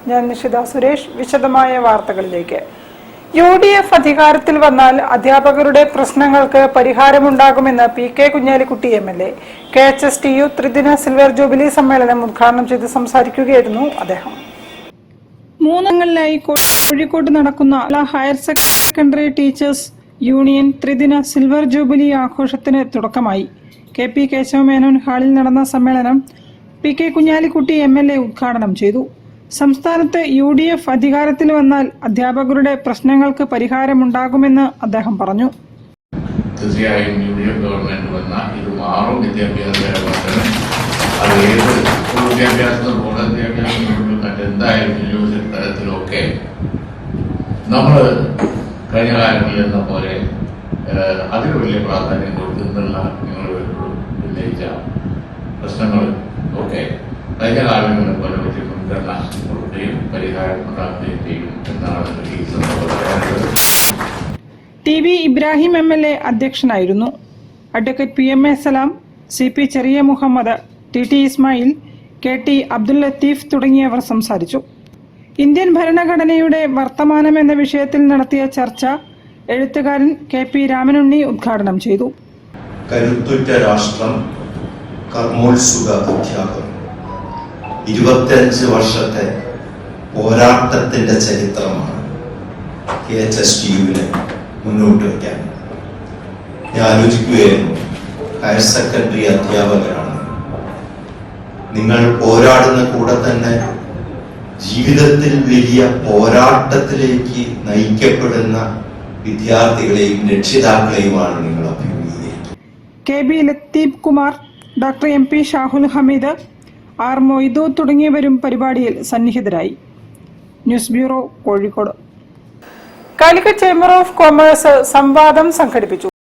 ഞാൻ നിഷിത സുരേഷ്. വിശദമായ വാർത്തകളിലേക്ക്. UDF അധികാരത്തിൽ വന്നാൽ അധ്യാപകരുടെ പ്രശ്നങ്ങൾക്ക് പരിഹാരമുണ്ടാകുമെന്ന് PK കുഞ്ഞാലിക്കുട്ടി MLA. KHSTU ത്രിദിന സിൽവർ ജൂബിലി സമ്മേളനം ഉദ്ഘാടനം ചെയ്ത് സംസാരിക്കുകയായിരുന്നു അദ്ദേഹം. 3 അംഗങ്ങളിലായി കോഴിക്കോട് നടക്കുന്ന ഹയർ സെക്കൻഡറി ടീച്ചേഴ്സ് യൂണിയൻ ത്രിദിന സിൽവർ ജൂബിലി ആഘോഷത്തിന് തുടക്കമായി. KP കേശവമേനോൻ ഹാളിൽ നടന്ന സമ്മേളനം PK കുഞ്ഞാലിക്കുട്ടി MLA ഉദ്ഘാടനം ചെയ്തു. സംസ്ഥാനത്ത് UDF അധികാരത്തിൽ വന്നാൽ അധ്യാപകരുടെ പ്രശ്നങ്ങൾക്ക് പരിഹാരമുണ്ടാകുമെന്ന് അദ്ദേഹം പറഞ്ഞു. തീർച്ചയായും UDF ഗവൺമെന്റ് വന്നാൽ ഇത് മാറും. വിദ്യാഭ്യാസ അത് ഏത് വിദ്യാഭ്യാസത്തിനും വിദ്യാഭ്യാസത്തിനും മറ്റെന്തായാലും യൂണിവേഴ്സിറ്റി തലത്തിലൊക്കെ നമ്മൾ കഴിഞ്ഞ കാലങ്ങളിൽ എന്ന പോലെ അതിന് വലിയ പ്രാധാന്യം കൊടുക്കുന്നുള്ള നിങ്ങൾ ഉന്നയിച്ച പ്രശ്നങ്ങൾ ഒക്കെ കഴിഞ്ഞ കാലങ്ങളിൽ പോലെ വലിയ മുൻഗണന കൊടുക്കുകയും പരിഹാരം ഉണ്ടാക്കുകയും ചെയ്യും എന്നാണ് ഈ സന്ദർഭത്തിൽ. TV ഇബ്രാഹിം MLA അധ്യക്ഷനായിരുന്നു. അഡ്വക്കേറ്റ് PMA സലാം, CP ചെറിയ മുഹമ്മദ്, TT ഇസ്മായിൽ, KT അബ്ദുൽ ലത്തീഫ് തുടങ്ങിയവർ സംസാരിച്ചു. ഇന്ത്യൻ ഭരണഘടനയുടെ വർത്തമാനം എന്ന വിഷയത്തിൽ നടത്തിയ ചർച്ച എഴുത്തുകാരൻ KP രാമനുണ്ണി ഉദ്ഘാടനം ചെയ്തു. കരുത്തുറ്റ രാഷ്ട്രം, കർമ്മോത്സുക അധ്യാപകർ, 25 വർഷത്തെ പോരാട്ടത്തിന്റെ ചരിത്രമാണ് KHSTUവിനെ മുന്നോട്ട് വയ്ക്കാൻ. ഞാൻ ആലോചിക്കുകയായിരുന്നു, ഹയർ സെക്കൻഡറി അധ്യാപകരാണ് നിങ്ങൾ. പോരാടുന്ന കൂടെ തന്നെ ജീവിതത്തിൽ വലിയ പോരാട്ടത്തിലേക്ക് നയിക്കപ്പെടുന്ന വിദ്യാർത്ഥികളെയും രക്ഷിതാക്കളെയുമാണ് നിങ്ങൾ അഭിമുഖീകരിക്കുന്നത്. KB Latheef Kumar, doctor MP Shahul Hameed, R Moidu തുടങ്ങിയവരും പരിപാടിയിൽ സന്നിഹിതരായി. News bureau, Kozhikode. Calicut chamber of commerce സംവാദം സംഘടിപ്പിച്ചു.